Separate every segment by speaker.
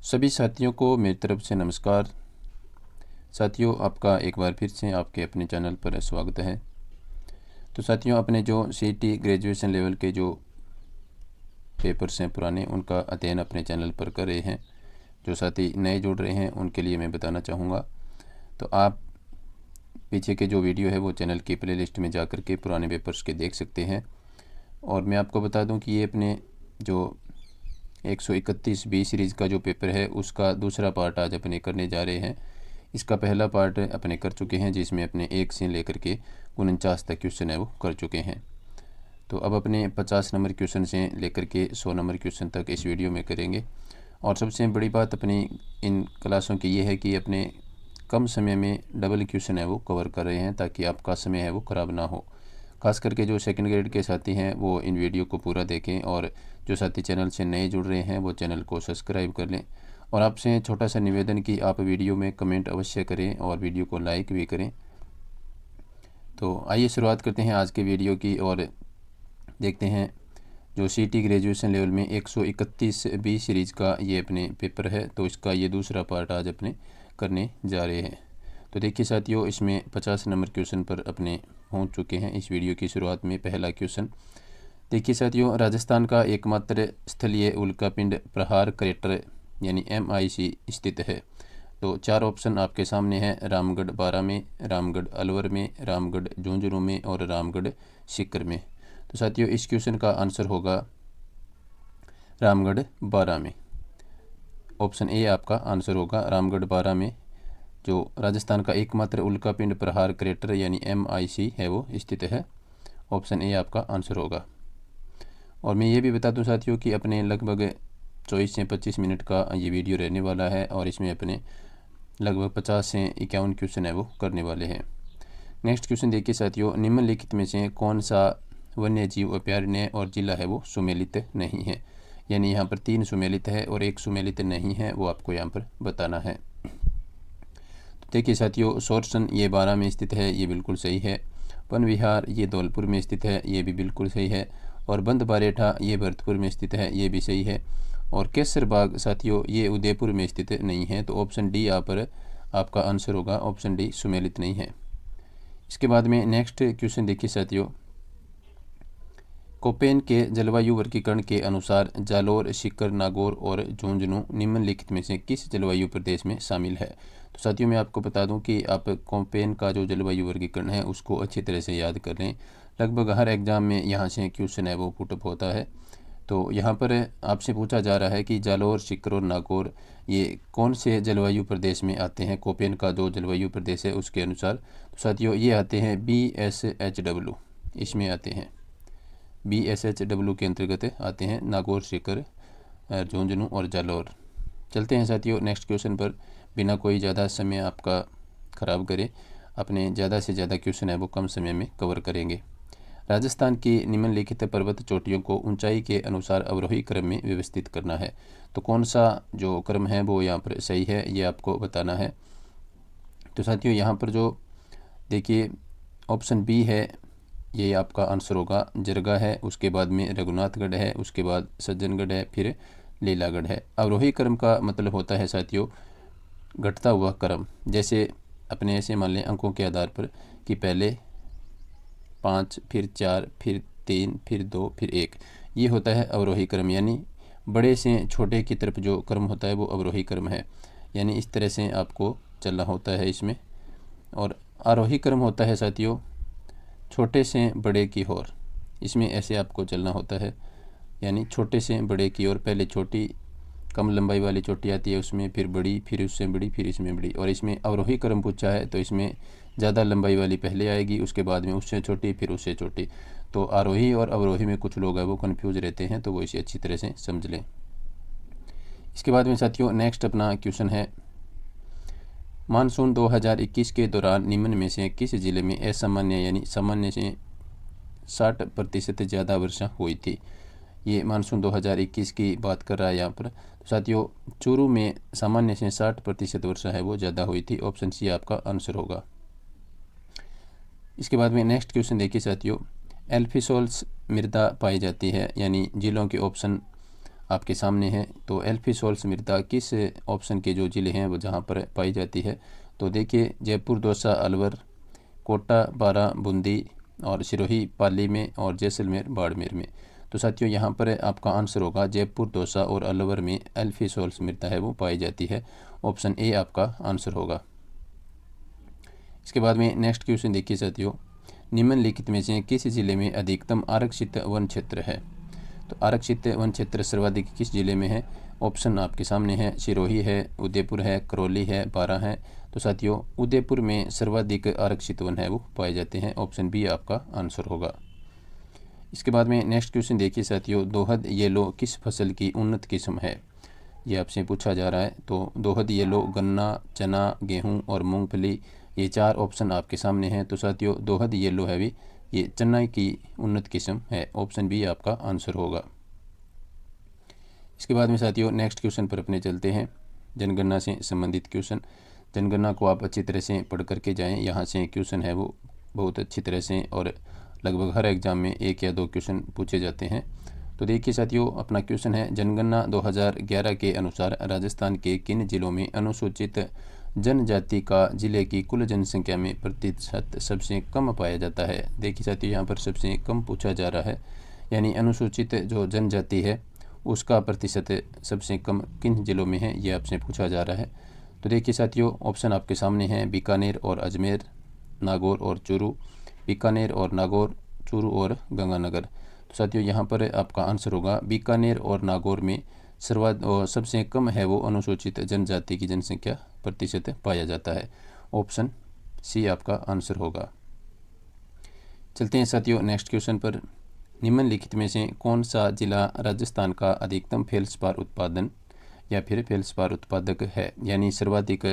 Speaker 1: सभी साथियों को मेरी तरफ से नमस्कार। साथियों, आपका एक बार फिर से आपके अपने चैनल पर स्वागत है। तो साथियों, अपने जो सीईटी ग्रेजुएशन लेवल के जो पेपर्स हैं पुराने, उनका अध्ययन अपने चैनल पर कर रहे हैं। जो साथी नए जुड़ रहे हैं उनके लिए मैं बताना चाहूँगा, तो आप पीछे के जो वीडियो है वो चैनल की प्लेलिस्ट में जा कर के पुराने पेपर्स के देख सकते हैं। और मैं आपको बता दूं कि ये अपने जो 131 बी सीरीज़ का जो पेपर है उसका दूसरा पार्ट आज अपने करने जा रहे हैं। इसका पहला पार्ट अपने कर चुके हैं, जिसमें अपने 1 से लेकर के 49 तक क्वेश्चन है वो कर चुके हैं। तो अब अपने 50 नंबर क्वेश्चन से लेकर के 100 नंबर क्वेश्चन तक इस वीडियो में करेंगे। और सबसे बड़ी बात अपनी इन क्लासों की ये है कि अपने कम समय में डबल क्वेश्चन है वो कवर कर रहे हैं, ताकि आपका समय है वो ख़राब ना हो। खास करके जो सेकंड ग्रेड के साथी हैं वो इन वीडियो को पूरा देखें, और जो साथी चैनल से नए जुड़ रहे हैं वो चैनल को सब्सक्राइब कर लें। और आपसे छोटा सा निवेदन कि आप वीडियो में कमेंट अवश्य करें और वीडियो को लाइक भी करें। तो आइए शुरुआत करते हैं आज के वीडियो की और देखते हैं जो सीईटी ग्रेजुएशन लेवल में 131 बी सीरीज़ का ये अपने पेपर है, तो इसका ये दूसरा पार्ट आज अपने करने जा रहे हैं। तो देखिए साथियों, इसमें 50 नंबर क्वेश्चन पर अपने पहुंच चुके हैं। इस वीडियो की शुरुआत में पहला क्वेश्चन देखिए साथियों, राजस्थान का एकमात्र स्थलीय उल्कापिंड प्रहार क्रेटर यानी MIC स्थित है। तो 4 ऑप्शन आपके सामने हैं: रामगढ़ बारा में, रामगढ़ अलवर में, रामगढ़ झुंझुनू में और रामगढ़ सीकर में। तो साथियों, इस क्वेश्चन का आंसर होगा रामगढ़ बारा में। ऑप्शन ए आपका आंसर होगा रामगढ़ बारा में, जो राजस्थान का एकमात्र उल्कापिंड प्रहार क्रेटर यानी MIC है वो स्थित है। ऑप्शन ए आपका आंसर होगा। और मैं ये भी बता दूं साथियों कि अपने लगभग 24 से 25 मिनट का ये वीडियो रहने वाला है, और इसमें अपने लगभग 50 से 51 क्वेश्चन है वो करने वाले हैं। नेक्स्ट क्वेश्चन देखिए साथियों, निम्नलिखित में से कौन सा वन्य जीव अभयारण्य और जिला है वो सुमेलित नहीं है। यानी यहाँ पर 3 सुमेलित है और 1 सुमेलित नहीं है, वो आपको यहाँ पर बताना है। तो देखिए साथियों, सोरसन ये बारा में स्थित है, ये बिल्कुल सही है। वन विहार ये धौलपुर में स्थित है, ये भी बिल्कुल सही है। और बंद बारेठा ये भरतपुर में स्थित है, ये भी सही है। और केसर बाग साथियों ये उदयपुर में स्थित नहीं है, तो ऑप्शन डी यहाँ पर आपका आंसर होगा। ऑप्शन डी सुमेलित नहीं है। इसके बाद में नेक्स्ट क्वेश्चन देखिए साथियों, कोपेन के जलवायु वर्गीकरण के अनुसार जालोर, सीकर, नागौर और झुंझुनू निम्नलिखित में से किस जलवायु प्रदेश में शामिल है। तो साथियों, मैं आपको बता दूं कि आप कोपेन का जो जलवायु वर्गीकरण है उसको अच्छी तरह से याद कर लें। लगभग हर एग्ज़ाम में यहाँ से क्वेश्चन है वो पुटअप होता है। तो यहाँ पर आपसे पूछा जा रहा है कि जालोर, सीकर और नागौर ये कौन से जलवायु प्रदेश में आते हैं। कोपेन का जो जलवायु प्रदेश है उसके अनुसार तो साथियों ये आते हैं BSHW, इसमें आते हैं। BSHW के अंतर्गत आते हैं नागौर, सीकर, झुंझुनू और जालोर। चलते हैं साथियों नेक्स्ट क्वेश्चन पर, बिना कोई ज़्यादा समय आपका ख़राब करे। अपने ज़्यादा से ज़्यादा क्वेश्चन है वो कम समय में कवर करेंगे। राजस्थान की निम्नलिखित पर्वत चोटियों को ऊंचाई के अनुसार अवरोही क्रम में व्यवस्थित करना है। तो कौन सा जो क्रम है वो यहाँ पर सही है, ये आपको बताना है। तो साथियों यहाँ पर जो देखिए ऑप्शन बी है, ये आपका आंसर होगा। जरगा है, उसके बाद में रघुनाथगढ़ है, उसके बाद सज्जनगढ़ है, फिर लीलागढ़ है। अवरोही क्रम का मतलब होता है साथियों घटता हुआ क्रम। जैसे अपने ऐसे मान लें अंकों के आधार पर कि पहले 5, फिर 4, फिर 3, फिर 2, फिर 1, ये होता है अवरोही क्रम। यानी बड़े से छोटे की तरफ जो क्रम होता है वो अवरोही क्रम है। यानी इस तरह से आपको चलना होता है इसमें। और आरोही क्रम होता है साथियों छोटे से बड़े की ओर, इसमें ऐसे आपको चलना होता है। यानी छोटे से बड़े की ओर, पहले छोटी कम लंबाई वाली चोटी आती है उसमें, फिर बड़ी, फिर उससे बड़ी, फिर इसमें बड़ी। और इसमें अवरोही क्रम पूछा है तो इसमें ज़्यादा लंबाई वाली पहले आएगी, उसके बाद में उससे छोटी, फिर उससे छोटी। तो आरोही और अवरोही में कुछ लोग हैं वो कन्फ्यूज रहते हैं, तो वो इसे अच्छी तरह से समझ लें। इसके बाद में साथियों नेक्स्ट अपना क्वेश्चन है, मानसून 2021 के दौरान निम्न में से किस जिले में असामान्य यानी सामान्य से 60% ज़्यादा वर्षा हुई थी। ये मानसून 2021 की बात कर रहा है यहाँ पर। तो साथियों चूरू में सामान्य से 60% वर्षा है वो ज़्यादा हुई थी। ऑप्शन सी आपका आंसर होगा। इसके बाद में नेक्स्ट क्वेश्चन देखिए साथियों, एल्फिसोल्स मृदा पाई जाती है, यानी जिलों के ऑप्शन आपके सामने है। तो एल्फिसोल्स मृदा किस ऑप्शन के जो ज़िले हैं वो जहाँ पर पाई जाती है? तो देखिए जयपुर, दौसा, अलवर, कोटा, बारां, बूंदी और सिरोही, पाली में और जैसलमेर, बाड़मेर में। तो साथियों यहाँ पर आपका आंसर होगा जयपुर, दौसा और अलवर में एल्फिसोल्स मृदा है वो पाई जाती है। ऑप्शन ए आपका आंसर होगा। इसके बाद में नेक्स्ट क्वेश्चन देखिए साथियों, निम्नलिखित में से किस जिले में अधिकतम आरक्षित वन क्षेत्र है? तो आरक्षित वन क्षेत्र सर्वाधिक किस जिले में है? ऑप्शन आपके सामने है, सिरोही है, उदयपुर है, करौली है, बारां है। तो साथियों उदयपुर में सर्वाधिक आरक्षित वन है वो पाए जाते हैं। ऑप्शन बी आपका आंसर होगा। इसके बाद में नेक्स्ट क्वेश्चन देखिए साथियों, दोहद येलो किस फसल की उन्नत किस्म है? ये आपसे पूछा जा रहा है। तो दोहद येलो गन्ना, चना, गेहूँ और मूँगफली, ये 4 ऑप्शन आपके सामने हैं। तो साथियों दोहद येलो है भी ये चना की उन्नत किस्म है। ऑप्शन बी आपका आंसर होगा। इसके बाद में साथियों नेक्स्ट क्वेश्चन पर अपने चलते हैं, जनगणना से संबंधित क्वेश्चन। जनगणना को आप अच्छी तरह से पढ़ करके जाएं। यहाँ से क्वेश्चन है वो बहुत अच्छी तरह से और लगभग हर एग्ज़ाम में 1 या 2 क्वेश्चन पूछे जाते हैं। तो देखिए साथियों अपना क्वेश्चन है, जनगणना 2011 के अनुसार राजस्थान के किन जिलों में अनुसूचित जनजाति का जिले की कुल जनसंख्या में प्रतिशत सबसे कम पाया जाता है? देखिए साथियों यहाँ पर सबसे कम पूछा जा रहा है, यानी अनुसूचित जो जनजाति है उसका प्रतिशत सबसे कम किन जिलों में है, ये आपसे पूछा जा रहा है। तो देखिए साथियों ऑप्शन आपके सामने हैं, बीकानेर और अजमेर, नागौर और चूरू, बीकानेर और नागौर, चूरू और गंगानगर। तो साथियों यहाँ पर आपका आंसर होगा बीकानेर और नागौर में सबसे कम है वो अनुसूचित जनजाति की जनसंख्या प्रतिशत पाया जाता है। ऑप्शन सी आपका आंसर होगा। चलते हैं साथियों नेक्स्ट क्वेश्चन पर, निम्नलिखित में से कौन सा जिला राजस्थान का अधिकतम फेल्सपार उत्पादन या फिर फेल्सपार उत्पादक है? यानी सर्वाधिक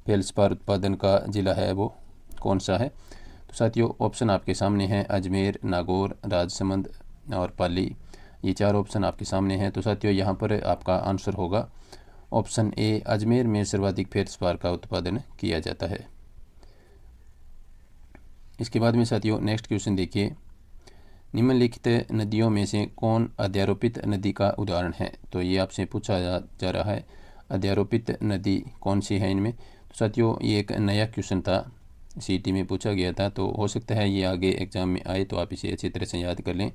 Speaker 1: फेल्सपार उत्पादन का जिला है वो कौन सा है? तो साथियों ऑप्शन आपके सामने हैं, अजमेर, नागौर, राजसमंद और पाली, ये 4 ऑप्शन आपके सामने हैं। तो साथियों यहाँ पर आपका आंसर होगा ऑप्शन ए, अजमेर में सर्वाधिक फेल्सपार का उत्पादन किया जाता है। इसके बाद में साथियों नेक्स्ट क्वेश्चन देखिए, निम्नलिखित नदियों में से कौन अध्यारोपित नदी का उदाहरण है? तो ये आपसे पूछा जा रहा है, अध्यारोपित नदी कौन सी है इनमें? तो साथियों ये एक नया क्वेश्चन था, सीटी में पूछा गया था, तो हो सकता है ये आगे एग्ज़ाम में आए, तो आप इसे अच्छी तरह से याद कर लें।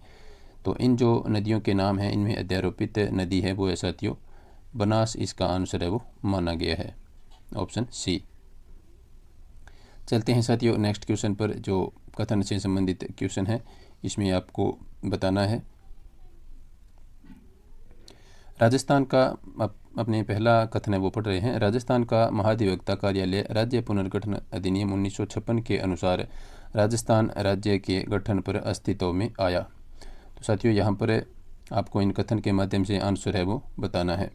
Speaker 1: तो इन जो नदियों के नाम हैं इनमें अध्यारोपित नदी है वो है साथियों बनास, इसका आंसर है वो माना गया है। Option C. चलते हैं साथियों नेक्स्ट क्वेश्चन पर, जो कथन से संबंधित क्वेश्चन है इसमें आपको बताना है, राजस्थान का अपने पहला कथन है वो पढ़ रहे हैं, राजस्थान का महाधिवक्ता कार्यालय राज्य पुनर्गठन अधिनियम 1956 के अनुसार राजस्थान राज्य के गठन पर अस्तित्व में आया। तो साथियों यहाँ पर आपको इन कथन के माध्यम से आंसर है वो बताना है।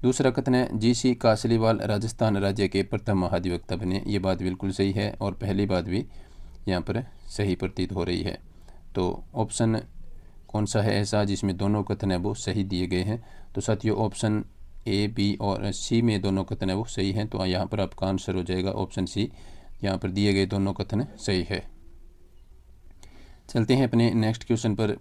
Speaker 1: दूसरा कथन है, जीसी कासलीवाल राजस्थान राज्य के प्रथम महाधिवक्ता बने। ये बात बिल्कुल सही है और पहली बात भी यहाँ पर सही प्रतीत हो रही है। तो ऑप्शन कौन सा है ऐसा जिसमें दोनों कथन है वो सही दिए गए हैं? तो साथियों ऑप्शन ए, बी और सी में दोनों कथन है वो सही हैं। तो यहाँ पर आपका आंसर हो जाएगा ऑप्शन सी, यहाँ पर दिए गए दोनों कथन सही है। चलते हैं अपने नेक्स्ट क्वेश्चन पर,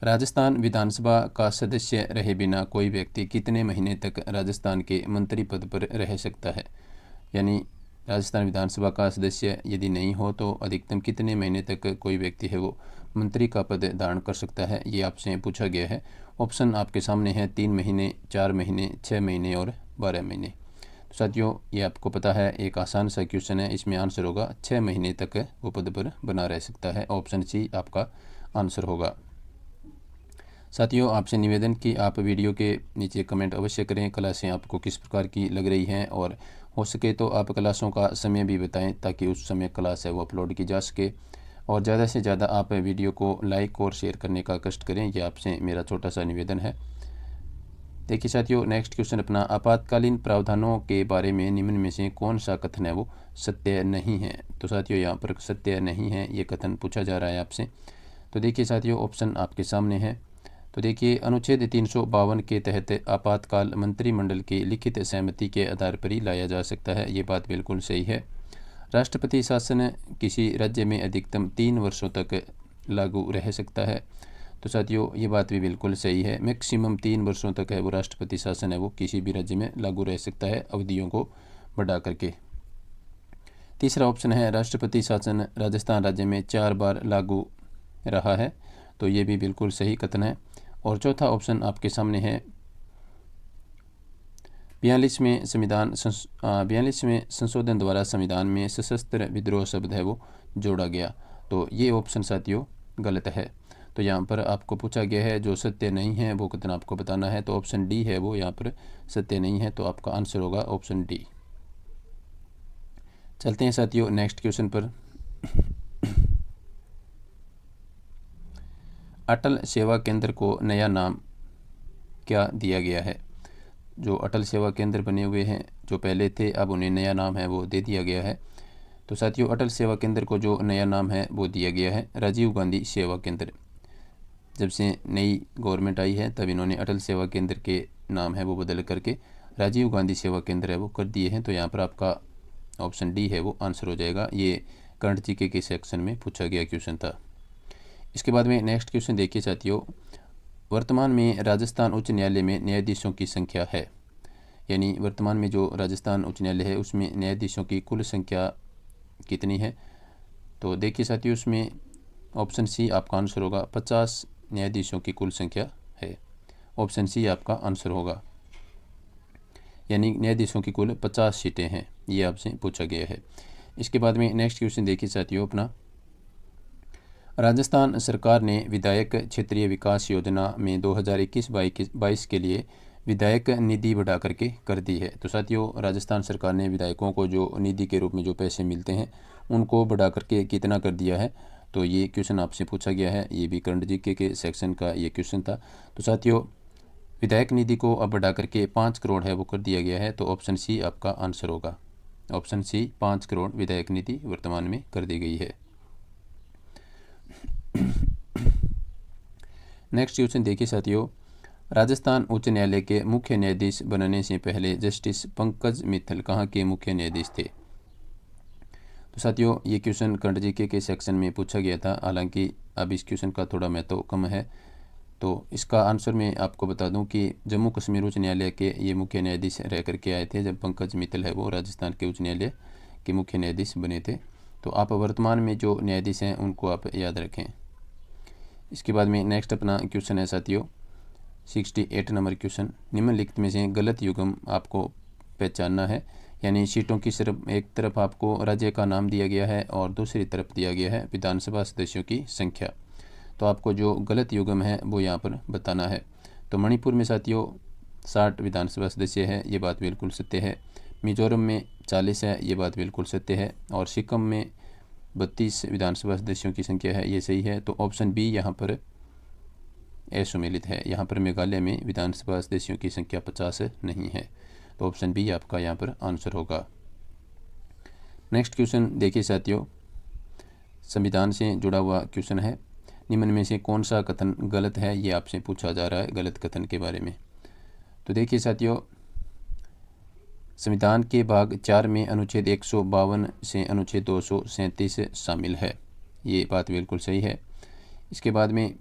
Speaker 1: राजस्थान विधानसभा का सदस्य रहे बिना कोई व्यक्ति कितने महीने तक राजस्थान के मंत्री पद पर रह सकता है? यानी राजस्थान विधानसभा का सदस्य यदि नहीं हो तो अधिकतम कितने महीने तक कोई व्यक्ति है वो मंत्री का पद धारण कर सकता है, ये आपसे पूछा गया है। ऑप्शन आपके सामने है, 3 महीने, 4 महीने, 6 महीने और 12 महीने। तो साथियों ये आपको पता है एक आसान सा क्वेश्चन है, इसमें आंसर होगा 6 महीने तक वो पद पर बना रह सकता है। ऑप्शन सी आपका आंसर होगा। साथियों आपसे निवेदन कि आप वीडियो के नीचे कमेंट अवश्य करें, क्लासें आपको किस प्रकार की लग रही हैं, और हो सके तो आप क्लासों का समय भी बताएं ताकि उस समय क्लास है वो अपलोड की जा सके। और ज़्यादा से ज़्यादा आप वीडियो को लाइक और शेयर करने का कष्ट करें, यह आपसे मेरा छोटा सा निवेदन है। देखिए साथियों नेक्स्ट क्वेश्चन अपना, आपातकालीन प्रावधानों के बारे में निम्न में से कौन सा कथन है वो सत्य नहीं है? तो साथियों यहाँ पर सत्य नहीं है ये कथन पूछा जा रहा है आपसे। तो देखिए साथियों ऑप्शन आपके सामने है। तो देखिए अनुच्छेद 352 के तहत आपातकाल मंत्रिमंडल की लिखित सहमति के आधार पर ही लाया जा सकता है, ये बात बिल्कुल सही है। राष्ट्रपति शासन किसी राज्य में अधिकतम 3 वर्षों तक लागू रह सकता है। तो साथियों ये बात भी बिल्कुल सही है। मैक्सिमम 3 वर्षों तक है वो राष्ट्रपति शासन है वो किसी भी राज्य में लागू रह सकता है, अवधियों को बढ़ा करके। तीसरा ऑप्शन है राष्ट्रपति शासन राजस्थान राज्य में 4 बार लागू रहा है, तो ये भी बिल्कुल सही कथन है। और चौथा ऑप्शन आपके सामने है 42वें संशोधन द्वारा संविधान में सशस्त्र विद्रोह शब्द है वो जोड़ा गया, तो ये ऑप्शन साथियों गलत है। तो यहाँ पर आपको पूछा गया है जो सत्य नहीं है वो कथन आपको बताना है, तो ऑप्शन डी है वो यहाँ पर सत्य नहीं है, तो आपका आंसर होगा ऑप्शन डी। चलते हैं साथियों नेक्स्ट क्वेश्चन पर। अटल सेवा केंद्र को नया नाम क्या दिया गया है? जो अटल सेवा केंद्र बने हुए हैं जो पहले थे, अब उन्हें नया नाम है वो दे दिया गया है। तो साथियों अटल सेवा केंद्र को जो नया नाम है वो दिया गया है राजीव गांधी सेवा केंद्र। जब से नई गवर्नमेंट आई है तब इन्होंने अटल सेवा केंद्र के नाम है वो बदल करके राजीव गांधी सेवा केंद्र है वो कर दिए हैं, तो यहाँ पर आपका ऑप्शन डी है वो आंसर हो जाएगा। ये करंट जीके के सेक्शन में पूछा गया क्वेश्चन था। इसके बाद में नेक्स्ट क्वेश्चन देखिए साथियों, वर्तमान में राजस्थान उच्च न्यायालय में न्यायाधीशों की संख्या है, यानी वर्तमान में जो राजस्थान उच्च न्यायालय है उसमें न्यायाधीशों की कुल संख्या कितनी है? तो देखिए साथियों उसमें ऑप्शन सी आपका आंसर होगा, 50 न्यायाधीशों की कुल संख्या है। ऑप्शन सी आपका आंसर होगा, यानी न्यायाधीशों की कुल 50 सीटें हैं, ये आपसे पूछा गया है। इसके बाद में नेक्स्ट क्वेश्चन देखिए साथियों अपना, राजस्थान सरकार ने विधायक क्षेत्रीय विकास योजना में 2021-22 के लिए विधायक निधि बढ़ा करके कर दी है। तो साथियों राजस्थान सरकार ने विधायकों को जो निधि के रूप में जो पैसे मिलते हैं उनको बढ़ा करके कितना कर दिया है? तो ये क्वेश्चन आपसे पूछा गया है, ये भी करंट जीके के सेक्शन का ये क्वेश्चन था। तो साथियों विधायक निधि को अब बढ़ा करके 5 करोड़ है वो कर दिया गया है, तो ऑप्शन सी आपका आंसर होगा। ऑप्शन सी 5 करोड़ विधायक निधि वर्तमान में कर दी गई है। नेक्स्ट क्वेश्चन देखिए साथियों, राजस्थान उच्च न्यायालय के मुख्य न्यायाधीश बनने से पहले जस्टिस पंकज मित्तल कहाँ के मुख्य न्यायाधीश थे? तो साथियों ये क्वेश्चन करंट जीके के सेक्शन में पूछा गया था, हालांकि अब इस क्वेश्चन का थोड़ा महत्व कम है। तो इसका आंसर मैं आपको बता दूं कि जम्मू कश्मीर उच्च न्यायालय के ये मुख्य न्यायाधीश रह करके आए थे जब पंकज मित्तल है वो राजस्थान के उच्च न्यायालय के मुख्य न्यायाधीश बने थे। तो आप वर्तमान में जो न्यायाधीश हैं उनको आप याद रखें। इसके बाद में नेक्स्ट अपना क्वेश्चन है साथियों 68 नंबर क्वेश्चन, निम्नलिखित में से गलत युग्म आपको पहचानना है, यानी सीटों की सिर्फ एक तरफ आपको राज्य का नाम दिया गया है और दूसरी तरफ दिया गया है विधानसभा सदस्यों की संख्या। तो आपको जो गलत युग्म है वो यहाँ पर बताना है। तो मणिपुर में साथियों 60 विधानसभा सदस्य है, ये बात बिल्कुल सत्य है। मिजोरम में 40 है, ये बात बिल्कुल सत्य है। और सिक्किम में 32 विधानसभा सदस्यों की संख्या है, ये सही है। तो ऑप्शन बी यहाँ पर असुमेलित है। यहाँ पर मेघालय में विधानसभा सदस्यों की संख्या 50 नहीं है, तो ऑप्शन बी आपका यहाँ पर आंसर होगा। नेक्स्ट क्वेश्चन देखिए साथियों, संविधान से जुड़ा हुआ क्वेश्चन है, निम्न में से कौन सा कथन गलत है, ये आपसे पूछा जा रहा है गलत कथन के बारे में। तो देखिए साथियों संविधान के भाग 4 में अनुच्छेद 152 से अनुच्छेद 237 शामिल है, ये बात बिल्कुल सही है। इसके बाद में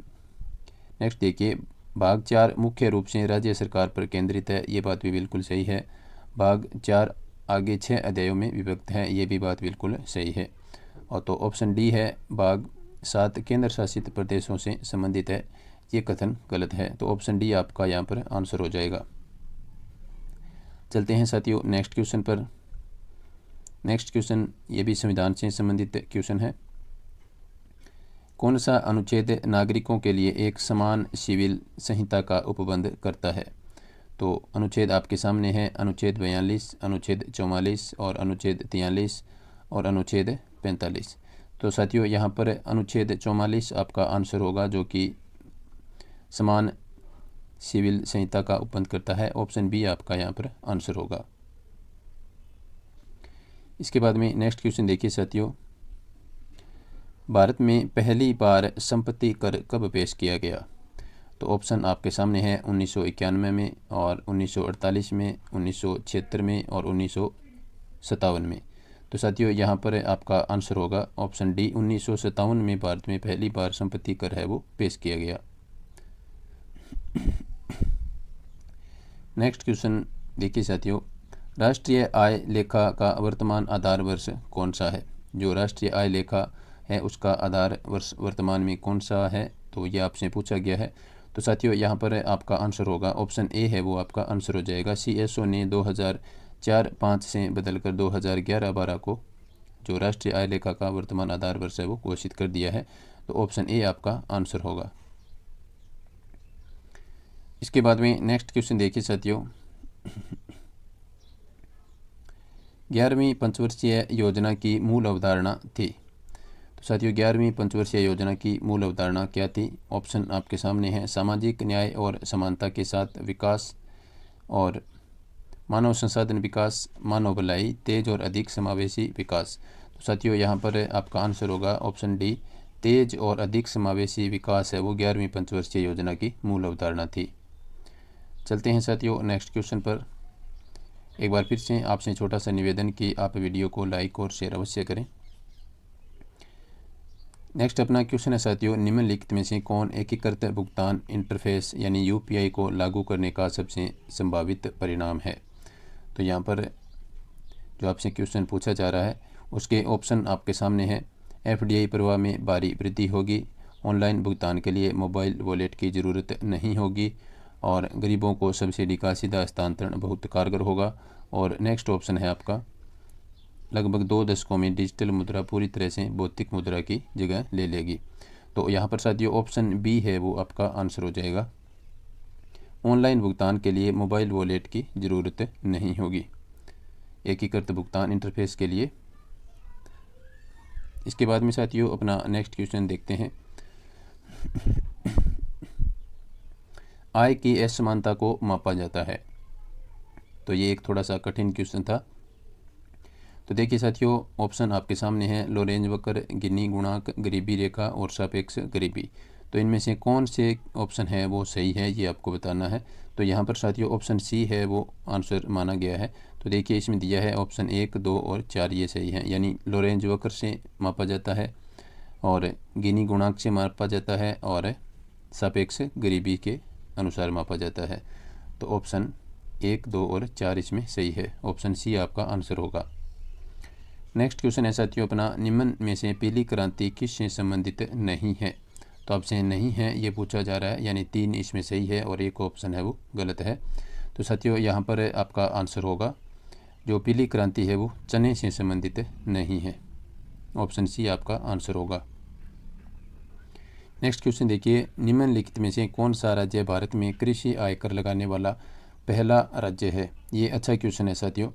Speaker 1: नेक्स्ट देखिए भाग 4 मुख्य रूप से राज्य सरकार पर केंद्रित है, ये बात भी बिल्कुल सही है। भाग 4 आगे 6 अध्यायों में विभक्त है, ये भी बात बिल्कुल सही है। और तो ऑप्शन डी है भाग 7 केंद्र शासित प्रदेशों से संबंधित है, ये कथन गलत है। तो ऑप्शन डी आपका यहाँ पर आंसर हो जाएगा। चलते हैं साथियों नेक्स्ट क्वेश्चन पर। नेक्स्ट क्वेश्चन ये भी संविधान से संबंधित क्वेश्चन है, कौन सा अनुच्छेद नागरिकों के लिए एक समान सिविल संहिता का उपबंध करता है? तो अनुच्छेद आपके सामने है, अनुच्छेद 42, अनुच्छेद 44 और अनुच्छेद 43 और अनुच्छेद 45। तो साथियों यहाँ पर अनुच्छेद 44 आपका आंसर होगा, जो कि समान सिविल संहिता का उपबंध करता है। ऑप्शन बी आपका यहाँ पर आंसर होगा। इसके बाद में नेक्स्ट क्वेश्चन देखिए साथियों, भारत में पहली बार संपत्ति कर कब पेश किया गया? तो ऑप्शन आपके सामने है 1991 में और 1948 में, 1976 में और 1957 में। तो साथियों यहाँ पर आपका आंसर होगा ऑप्शन डी, 1957 में भारत में पहली बार संपत्ति कर है वो पेश किया गया। नेक्स्ट क्वेश्चन देखिए साथियों, राष्ट्रीय आय लेखा का वर्तमान आधार वर्ष कौन सा है? जो राष्ट्रीय आय लेखा है उसका आधार वर्ष वर्तमान में कौन सा है, तो ये आपसे पूछा गया है। तो साथियों यहाँ पर आपका आंसर होगा ऑप्शन ए है वो आपका आंसर हो जाएगा। CSO ने 2004-05 से बदलकर 2011-12 को जो राष्ट्रीय आय लेखा का वर्तमान आधार वर्ष है वो घोषित कर दिया है। तो ऑप्शन ए आपका आंसर होगा। इसके बाद में नेक्स्ट क्वेश्चन देखिए साथियों, 11वीं पंचवर्षीय योजना की मूल अवधारणा थी। तो साथियों 11वीं पंचवर्षीय योजना की मूल अवधारणा क्या थी? ऑप्शन आपके सामने है, सामाजिक न्याय और समानता के साथ विकास और मानव संसाधन विकास, मानव भलाई, तेज और अधिक समावेशी विकास। तो साथियों यहाँ पर आपका आंसर होगा ऑप्शन डी, तेज और अधिक समावेशी विकास है वो 11वीं पंचवर्षीय योजना की मूल अवधारणा थी। चलते हैं साथियों नेक्स्ट क्वेश्चन पर। एक बार फिर से आपसे छोटा सा निवेदन कि आप वीडियो को लाइक और शेयर अवश्य करें। नेक्स्ट अपना क्वेश्चन है साथियों, निम्नलिखित में से कौन एकीकृत भुगतान इंटरफेस यानी UPI को लागू करने का सबसे संभावित परिणाम है? तो यहाँ पर जो आपसे क्वेश्चन पूछा जा रहा है उसके ऑप्शन आपके सामने है। FDI प्रवाह में भारी वृद्धि होगी, ऑनलाइन भुगतान के लिए मोबाइल वॉलेट की ज़रूरत नहीं होगी, और गरीबों को सब्सिडी का सीधा हस्तांतरण बहुत कारगर होगा, और नेक्स्ट ऑप्शन है आपका लगभग 2 दशकों में डिजिटल मुद्रा पूरी तरह से भौतिक मुद्रा की जगह ले लेगी। तो यहाँ पर साथियों ऑप्शन बी है वो आपका आंसर हो जाएगा, ऑनलाइन भुगतान के लिए मोबाइल वॉलेट की ज़रूरत नहीं होगी, एकीकृत भुगतान इंटरफेस के लिए। इसके बाद में साथियों अपना नेक्स्ट क्वेश्चन देखते हैं, आय की असमानता को मापा जाता है। तो ये एक थोड़ा सा कठिन क्वेश्चन था। तो देखिए साथियों ऑप्शन आपके सामने है, लोरेंज वक्र, गिनी गुणांक, गरीबी रेखा और सापेक्ष गरीबी। तो इनमें से कौन से ऑप्शन है वो सही है ये आपको बताना है। तो यहाँ पर साथियों ऑप्शन सी है वो आंसर माना गया है। तो देखिए इसमें दिया है ऑप्शन 1, 2 और 4 ये सही है, यानी लोरेंज वक्र से मापा जाता है और गिनी गुणांक से मापा जाता है और सापेक्ष गरीबी के अनुसार मापा जाता है। तो ऑप्शन 1, 2 और 4 इसमें सही है, ऑप्शन सी आपका आंसर होगा। नेक्स्ट क्वेश्चन है साथियों अपना, निम्न में से पीली क्रांति किससे संबंधित नहीं है? तो आपसे नहीं है ये पूछा जा रहा है, यानी 3 इसमें सही है और एक ऑप्शन है वो गलत है। तो साथियों यहाँ पर आपका आंसर होगा जो पीली क्रांति है वो चने से संबंधित नहीं है, ऑप्शन सी आपका आंसर होगा। नेक्स्ट क्वेश्चन देखिए, निम्नलिखित में से कौन सा राज्य भारत में कृषि आयकर लगाने वाला पहला राज्य है? ये अच्छा क्वेश्चन है साथियों,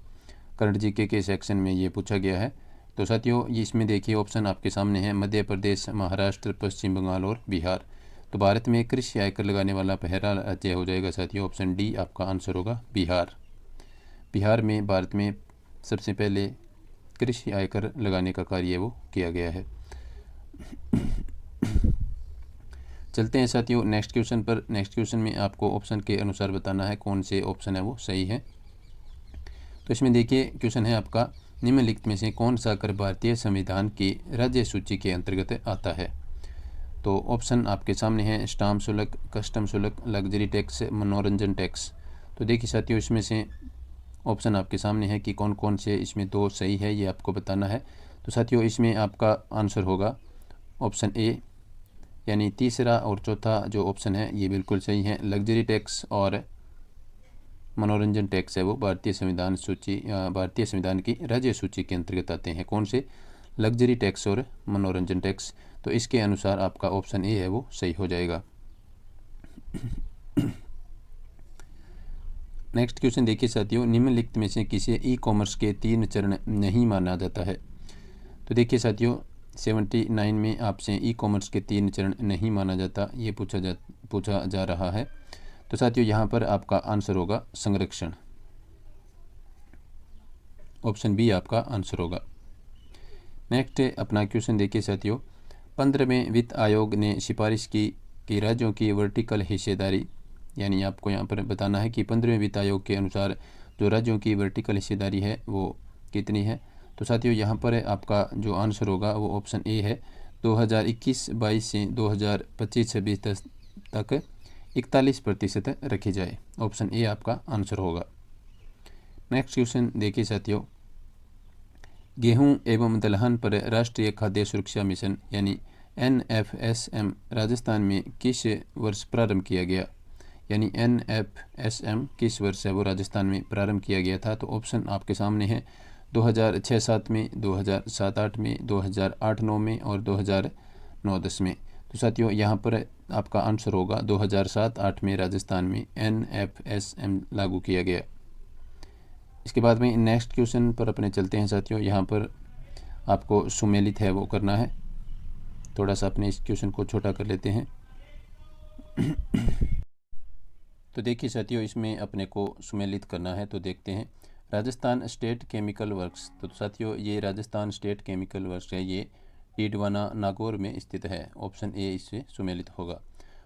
Speaker 1: करंट जीके के सेक्शन में ये पूछा गया है। तो साथियों ये इसमें देखिए ऑप्शन आपके सामने है, मध्य प्रदेश, महाराष्ट्र, पश्चिम बंगाल और बिहार। तो भारत में कृषि आयकर लगाने वाला पहला राज्य हो जाएगा साथियों ऑप्शन डी आपका आंसर होगा, बिहार। बिहार में भारत में सबसे पहले कृषि आयकर लगाने का कार्य वो किया गया है। चलते हैं साथियों नेक्स्ट क्वेश्चन पर। नेक्स्ट क्वेश्चन में आपको ऑप्शन के अनुसार बताना है कौन से ऑप्शन है वो सही है। तो इसमें देखिए क्वेश्चन है आपका, निम्नलिखित में से कौन सा कर भारतीय संविधान की राज्य सूची के अंतर्गत आता है? तो ऑप्शन आपके सामने है, स्टाम्प शुल्क, कस्टम शुल्क, लग्जरी टैक्स, मनोरंजन टैक्स। तो देखिए साथियों इसमें से ऑप्शन आपके सामने है कि कौन कौन से इसमें 2 सही है ये आपको बताना है। तो साथियों इसमें आपका आंसर होगा ऑप्शन ए, यानी तीसरा और चौथा जो ऑप्शन है ये बिल्कुल सही है। लग्जरी टैक्स और मनोरंजन टैक्स है वो भारतीय संविधान की राज्य सूची के अंतर्गत आते हैं। कौन से? लग्जरी टैक्स और मनोरंजन टैक्स। तो इसके अनुसार आपका ऑप्शन ए है वो सही हो जाएगा। नेक्स्ट क्वेश्चन देखिए साथियों, निम्नलिखित में से किसे ई कॉमर्स के 3 चरण नहीं माना जाता है? तो देखिए साथियों 79 में आपसे ई कॉमर्स के 3 चरण नहीं माना जाता ये पूछा जा रहा है। तो साथियों यहाँ पर आपका आंसर होगा संरक्षण, ऑप्शन बी आपका आंसर होगा। नेक्स्ट अपना क्वेश्चन देखिए साथियों, 15वें वित्त आयोग ने सिफारिश की कि राज्यों की वर्टिकल हिस्सेदारी, यानी आपको यहाँ पर बताना है कि 15वें वित्त आयोग के अनुसार जो राज्यों की वर्टिकल हिस्सेदारी है वो कितनी है? तो साथियों यहाँ पर आपका जो आंसर होगा वो ऑप्शन ए है, 2021-22 से 2025-26 तक 41% रखी जाए। ऑप्शन ए आपका आंसर होगा। नेक्स्ट क्वेश्चन देखिए साथियों, गेहूं एवं दलहन पर राष्ट्रीय खाद्य सुरक्षा मिशन यानी NFSM राजस्थान में किस वर्ष प्रारंभ किया गया? यानी NFSM किस वर्ष है वो राजस्थान में प्रारंभ किया गया था? तो ऑप्शन आपके सामने है 2006-07 में, 2007-08 में, 2008-09 में और 2009-10 में। तो साथियों यहाँ पर आपका आंसर होगा 2007-08 में राजस्थान में NFSM लागू किया गया। इसके बाद में नेक्स्ट क्वेश्चन पर अपने चलते हैं साथियों। यहाँ पर आपको सुमेलित है वो करना है। थोड़ा सा अपने इस क्वेश्चन को छोटा कर लेते हैं। तो देखिए साथियों, इसमें अपने को सुमेलित करना है। तो देखते हैं, राजस्थान स्टेट केमिकल वर्क्स। तो साथियों ये राजस्थान स्टेट केमिकल वर्क्स है, ये डीडवाना नागौर में स्थित है। ऑप्शन ए इससे सुमेलित होगा।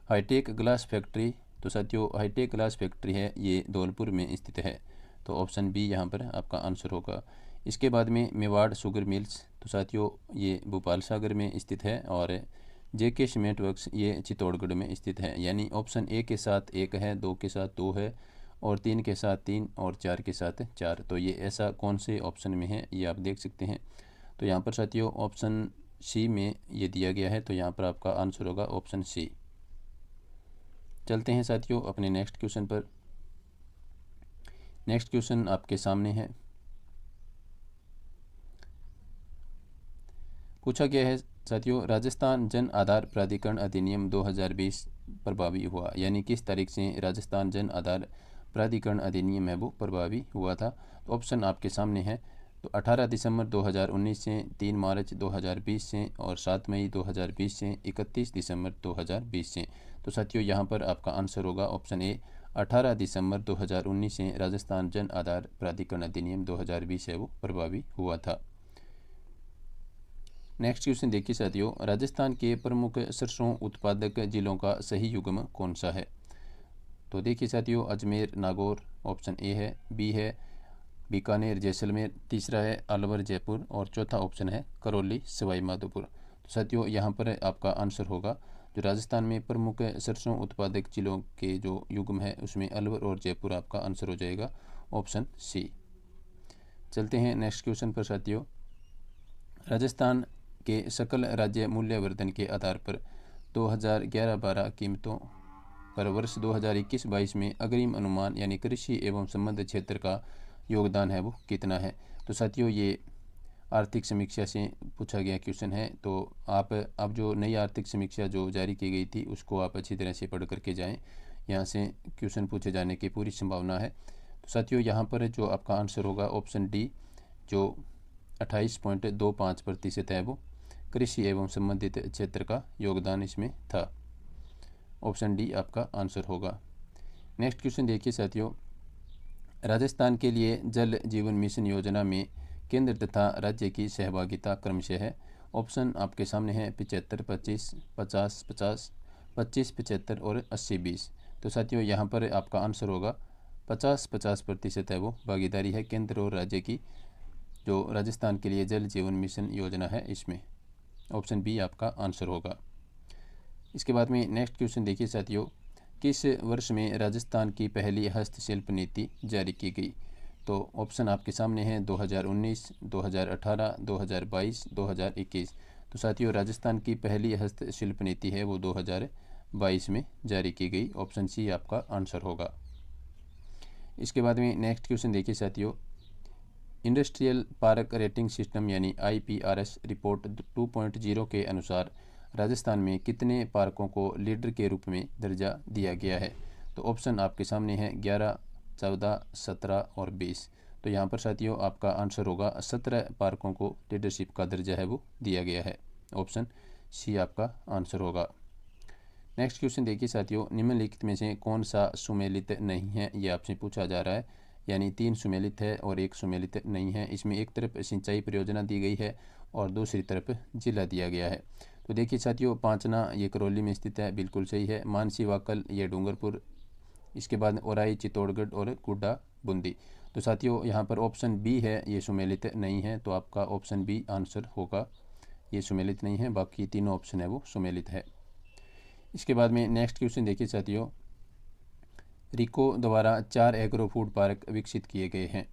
Speaker 1: Hitech glass factory. तो साथियों हाईटेक ग्लास फैक्ट्री है, ये धौलपुर में स्थित है। तो ऑप्शन बी यहाँ पर आपका आंसर होगा। इसके बाद में मेवाड़ शुगर मिल्स। तो साथियों ये भोपाल सागर में स्थित है और JK सीमेंट वर्क्स ये चित्तौड़गढ़ में स्थित है। यानी ऑप्शन ए के साथ 1 है, 2 के साथ 2 है और 3 के साथ 3 और 4 के साथ 4। तो ये ऐसा कौन से ऑप्शन में है ये आप देख सकते हैं। तो यहाँ पर साथियों ऑप्शन सी में ये दिया गया है। तो यहाँ पर आपका आंसर होगा ऑप्शन सी। चलते हैं साथियों अपने नेक्स्ट क्वेश्चन पर। नेक्स्ट क्वेश्चन आपके सामने है। पूछा गया है साथियों, राजस्थान जन आधार प्राधिकरण अधिनियम 2020 प्रभावी हुआ। यानी किस तारीख से राजस्थान जन आधार प्राधिकरण अधिनियम है वो प्रभावी हुआ था? तो ऑप्शन आपके सामने है। तो 18 दिसंबर 2019 से, 3 मार्च 2020 से और 7 मई 2020 से, 31 दिसंबर 2020 से। तो साथियों यहाँ पर आपका आंसर होगा ऑप्शन ए 18 दिसंबर 2019 से राजस्थान जन आधार प्राधिकरण अधिनियम 2020 है वो प्रभावी हुआ था। नेक्स्ट क्वेश्चन देखिए साथियों, राजस्थान के प्रमुख सरसों उत्पादक जिलों का सही युग्म कौन सा है? तो देखिए साथियों, अजमेर नागौर ऑप्शन ए है, बी है बीकानेर जैसलमेर, तीसरा है अलवर जयपुर और चौथा ऑप्शन है करौली सवाई माधोपुर। तो साथियों यहाँ पर आपका आंसर होगा, जो राजस्थान में प्रमुख सरसों उत्पादक जिलों के जो युग्म है उसमें अलवर और जयपुर आपका आंसर हो जाएगा ऑप्शन सी। चलते हैं नेक्स्ट क्वेश्चन पर साथियों, राजस्थान के सकल राज्य मूल्यवर्धन के आधार पर 2011-12 कीमतों पर वर्ष 2021-22 में अग्रिम अनुमान यानी कृषि एवं संबद्ध क्षेत्र का योगदान है वो कितना है? तो साथियों ये आर्थिक समीक्षा से पूछा गया क्वेश्चन है। तो आप अब जो नई आर्थिक समीक्षा जो जारी की गई थी उसको आप अच्छी तरह से पढ़ करके जाएं, यहाँ से क्वेश्चन पूछे जाने की पूरी संभावना है। तो साथियों यहाँ पर जो आपका आंसर होगा ऑप्शन डी, जो 28.25% है वो कृषि एवं संबंधित क्षेत्र का योगदान इसमें था। ऑप्शन डी आपका आंसर होगा। नेक्स्ट क्वेश्चन देखिए साथियों, राजस्थान के लिए जल जीवन मिशन योजना में केंद्र तथा राज्य की सहभागिता क्रमशः है। ऑप्शन आपके सामने है 75-25, 50-50, 25-75 और 80-20। तो साथियों यहाँ पर आपका आंसर होगा 50-50% है वो भागीदारी है केंद्र और राज्य की, जो राजस्थान के लिए जल जीवन मिशन योजना है इसमें। ऑप्शन बी आपका आंसर होगा। इसके बाद में नेक्स्ट क्वेश्चन देखिए साथियों, किस वर्ष में राजस्थान की पहली हस्तशिल्प नीति जारी की गई? तो ऑप्शन आपके सामने हैं 2019, 2018, 2022, 2021। तो साथियों राजस्थान की पहली हस्तशिल्प नीति है वो 2022 में जारी की गई। ऑप्शन सी आपका आंसर होगा। इसके बाद में नेक्स्ट क्वेश्चन देखिए साथियों, इंडस्ट्रियल पार्क रेटिंग सिस्टम यानी IPRS रिपोर्ट 2.0 के अनुसार राजस्थान में कितने पार्कों को लीडर के रूप में दर्जा दिया गया है? तो ऑप्शन आपके सामने है 11, 14, 17 और 20। तो यहाँ पर साथियों आपका आंसर होगा 17 पार्कों को लीडरशिप का दर्जा है वो दिया गया है। ऑप्शन सी आपका आंसर होगा। नेक्स्ट क्वेश्चन देखिए साथियों, निम्नलिखित में से कौन सा सुमेलित नहीं है, ये आपसे पूछा जा रहा है। यानी 3 सुमेलित है और 1 सुमेलित नहीं है। इसमें एक तरफ सिंचाई परियोजना दी गई है और दूसरी तरफ जिला दिया गया है। तो देखिए साथियों, पांचना ये करौली में स्थित है, बिल्कुल सही है। मानसी वाकल ये डूंगरपुर, इसके बाद ओराई चित्तौड़गढ़ और कुड्डा बूंदी। तो साथियों यहाँ पर ऑप्शन बी है ये सुमेलित नहीं है, तो आपका ऑप्शन बी आंसर होगा। ये सुमेलित नहीं है, बाकी तीनों ऑप्शन है वो सुमेलित है। इसके बाद में नेक्स्ट क्वेश्चन देखिए साथियों, रिको द्वारा 4 एग्रो फूड पार्क विकसित किए गए हैं।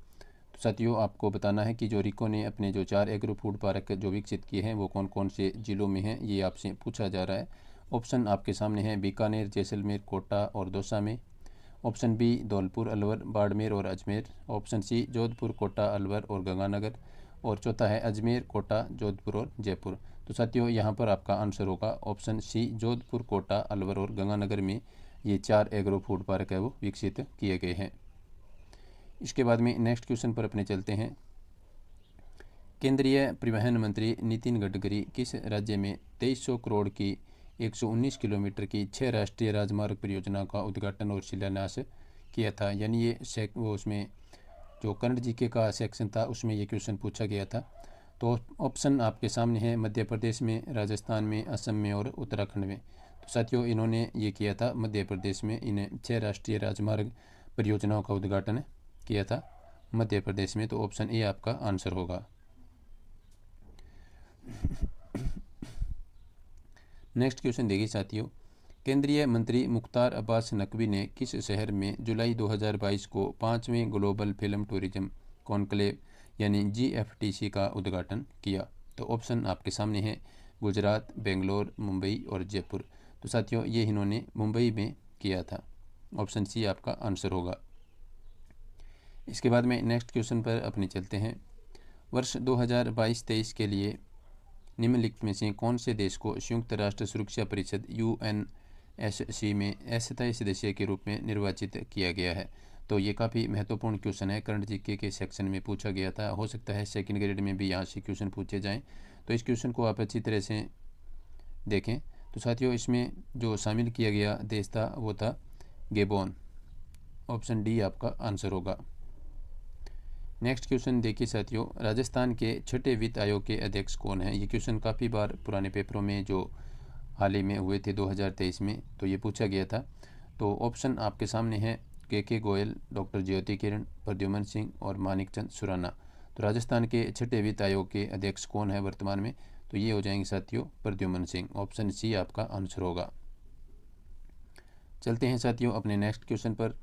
Speaker 1: तो साथियों आपको बताना है कि जो रिको ने अपने जो 4 एग्रो फूड पार्क जो विकसित किए हैं वो कौन कौन से ज़िलों में हैं, ये आपसे पूछा जा रहा है। ऑप्शन आपके सामने है बीकानेर, जैसलमेर, कोटा और दौसा में। ऑप्शन बी धौलपुर, अलवर, बाड़मेर और अजमेर। ऑप्शन सी जोधपुर, कोटा, अलवर और गंगानगर। और चौथा है अजमेर, कोटा, जोधपुर और जयपुर। तो साथियों यहाँ पर आपका आंसर होगा ऑप्शन सी, जोधपुर, कोटा, अलवर और गंगानगर में ये 4 एग्रो फूड पार्क है वो विकसित किए गए हैं। इसके बाद में नेक्स्ट क्वेश्चन पर अपने चलते हैं। केंद्रीय परिवहन मंत्री नितिन गडकरी किस राज्य में 2300 करोड़ की 119 किलोमीटर की 6 राष्ट्रीय राजमार्ग परियोजना का उद्घाटन और शिलान्यास किया था? यानी ये वो उसमें जो करंट जीके का सेक्शन था उसमें ये क्वेश्चन पूछा गया था। तो ऑप्शन आपके सामने है मध्य प्रदेश में, राजस्थान में, असम में और उत्तराखंड में। तो साथियों इन्होंने ये किया था मध्य प्रदेश में, इन्हें 6 राष्ट्रीय राजमार्ग परियोजनाओं का उद्घाटन किया था मध्य प्रदेश में। तो ऑप्शन ए आपका आंसर होगा। नेक्स्ट क्वेश्चन देखिए साथियों। केंद्रीय मंत्री मुख्तार अब्बास नकवी ने किस शहर में जुलाई 2022 को 5वें ग्लोबल फिल्म टूरिज्म कॉन्क्लेव यानी GFTC का उद्घाटन किया? तो ऑप्शन आपके सामने है गुजरात, बेंगलोर, मुंबई और जयपुर। तो साथियों ये इन्होंने मुंबई में किया था। ऑप्शन सी आपका आंसर होगा। इसके बाद में नेक्स्ट क्वेश्चन पर अपने चलते हैं। वर्ष 2022-23 के लिए निम्नलिखित में से कौन से देश को संयुक्त राष्ट्र सुरक्षा परिषद UNSC में अस्थायी सदस्य के रूप में निर्वाचित किया गया है? तो ये काफ़ी महत्वपूर्ण क्वेश्चन है, करंट जीके के सेक्शन में पूछा गया था। हो सकता है सेकंड ग्रेड में भी यहाँ से क्वेश्चन पूछे जाएं, तो इस क्वेश्चन को आप अच्छी तरह से देखें। तो साथियों इसमें जो शामिल किया गया देश था वो था गेबोन। ऑप्शन डी आपका आंसर होगा। नेक्स्ट क्वेश्चन देखिए साथियों, राजस्थान के छठे वित्त आयोग के अध्यक्ष कौन है? ये क्वेश्चन काफ़ी बार पुराने पेपरों में जो हाल ही में हुए थे 2023 में तो ये पूछा गया था। तो ऑप्शन आपके सामने है के गोयल, डॉक्टर ज्योति किरण, प्रद्युमन सिंह और मानिकचंद सुराना। तो राजस्थान के छठे वित्त आयोग के अध्यक्ष कौन है वर्तमान में? तो ये हो जाएंगे साथियों प्रद्युमन सिंह। ऑप्शन सी आपका आंसर होगा। चलते हैं साथियों अपने नेक्स्ट क्वेश्चन पर।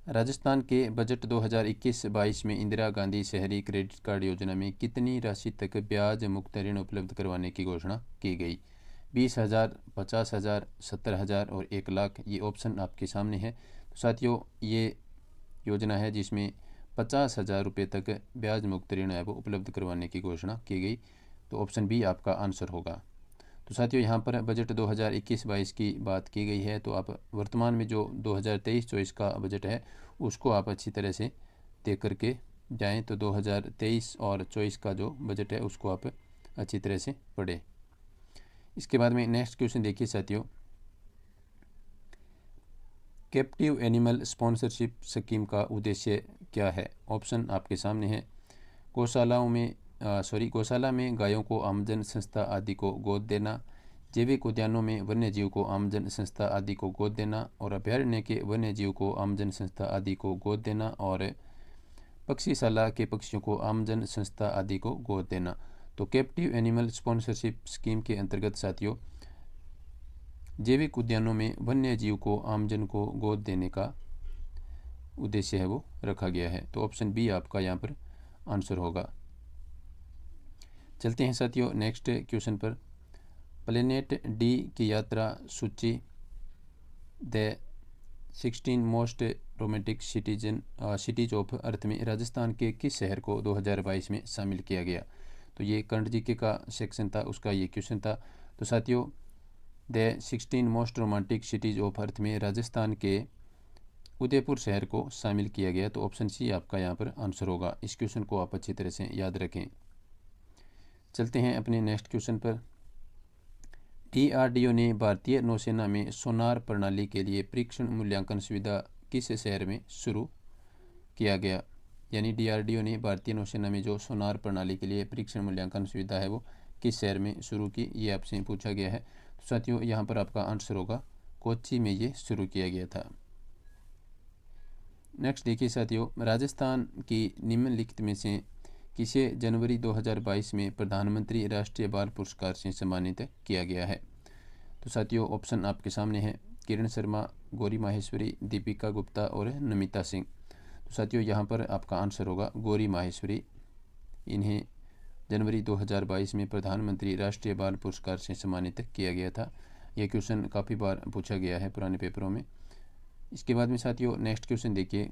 Speaker 1: राजस्थान के बजट 2021-22 में इंदिरा गांधी शहरी क्रेडिट कार्ड योजना में कितनी राशि तक ब्याज मुक्त ऋण उपलब्ध करवाने की घोषणा की गई? 20,000, 50,000, 70,000 और 1 लाख। ये ऑप्शन आपके सामने है। तो साथियों ये योजना है जिसमें 50,000 रुपये तक ब्याज मुक्त ऋण है वो उपलब्ध करवाने की घोषणा की गई। तो ऑप्शन बी आपका आंसर होगा। तो साथियों यहाँ पर बजट 2021-22 की बात की गई है, तो आप वर्तमान में जो 2023-24 का बजट है उसको आप अच्छी तरह से देख करके जाएं। तो 2023 और 24 का जो बजट है उसको आप अच्छी तरह से पढ़ें। इसके बाद में नेक्स्ट क्वेश्चन देखिए साथियों, कैप्टिव एनिमल स्पॉन्सरशिप स्कीम का उद्देश्य क्या है? ऑप्शन आपके सामने है गौशाला में गायों को आमजन संस्था आदि को गोद देना, जैविक उद्यानों में वन्य जीव को आमजन संस्था आदि को गोद देना और अभयारण्य के वन्य जीव को आमजन संस्था आदि को गोद देना और पक्षीशाला के पक्षियों को आमजन संस्था आदि को गोद देना। तो कैप्टिव एनिमल स्पॉन्सरशिप स्कीम के अंतर्गत साथियों जैविक उद्यानों में वन्य जीव को आमजन को गोद देने का उद्देश्य है वो रखा गया है। तो ऑप्शन बी आपका यहाँ पर आंसर होगा। चलते हैं साथियों नेक्स्ट क्वेश्चन पर। प्लेनेट डी की यात्रा सूची the 16 most romantic cities of earth में राजस्थान के किस शहर को 2022 में शामिल किया गया? तो ये करंट जीके का सेक्शन था, उसका ये क्वेश्चन था। तो साथियों the 16 most romantic cities of earth में राजस्थान के उदयपुर शहर को शामिल किया गया। तो ऑप्शन सी आपका यहाँ पर आंसर होगा। इस क्वेश्चन को आप अच्छी तरह से याद रखें। चलते हैं अपने नेक्स्ट क्वेश्चन पर। DRDO ने भारतीय नौसेना में सोनार प्रणाली के लिए परीक्षण मूल्यांकन सुविधा किस शहर में शुरू किया गया? यानी DRDO ने भारतीय नौसेना में जो सोनार प्रणाली के लिए परीक्षण मूल्यांकन सुविधा है वो किस शहर में शुरू की, ये आपसे पूछा गया है। तो साथियों यहाँ पर आपका आंसर होगा कोच्चि में ये शुरू किया गया था। नेक्स्ट देखिए साथियों, राजस्थान की निम्नलिखित में से किसे जनवरी 2022 में प्रधानमंत्री राष्ट्रीय बाल पुरस्कार से सम्मानित किया गया है? तो साथियों ऑप्शन आपके सामने है किरण शर्मा, गौरी माहेश्वरी, दीपिका गुप्ता और नमिता सिंह। तो साथियों यहाँ पर आपका आंसर होगा गौरी माहेश्वरी। इन्हें जनवरी 2022 में प्रधानमंत्री राष्ट्रीय बाल पुरस्कार से सम्मानित किया गया था। यह क्वेश्चन काफ़ी बार पूछा गया है पुराने पेपरों में। इसके बाद में साथियों नेक्स्ट क्वेश्चन देखिए,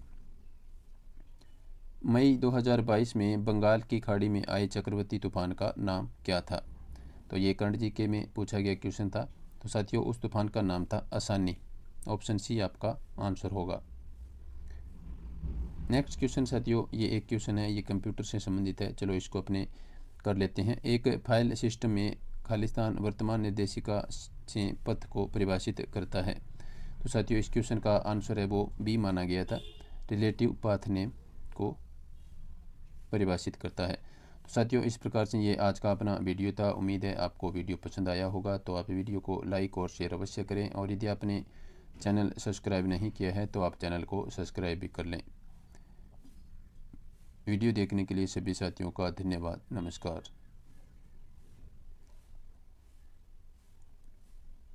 Speaker 1: मई 2022 में बंगाल की खाड़ी में आए चक्रवाती तूफान का नाम क्या था? तो ये करंट जीके में पूछा गया क्वेश्चन था। तो साथियों उस तूफान का नाम था आसानी। ऑप्शन सी आपका आंसर होगा। नेक्स्ट क्वेश्चन साथियों, ये एक क्वेश्चन है, ये कंप्यूटर से संबंधित है। चलो इसको अपने कर लेते हैं। एक फाइल सिस्टम में खालिस्तान वर्तमान निर्देशिका से पथ को परिभाषित करता है। तो साथियों इस क्वेश्चन का आंसर है वो बी माना गया था, रिलेटिव पाथ नेम को परिभाषित करता है। तो साथियों इस प्रकार से ये आज का अपना वीडियो था। उम्मीद है आपको वीडियो पसंद आया होगा। तो आप वीडियो को लाइक और शेयर अवश्य करें, और यदि आपने चैनल सब्सक्राइब नहीं किया है तो आप चैनल को सब्सक्राइब भी कर लें। वीडियो देखने के लिए सभी साथियों का धन्यवाद। नमस्कार।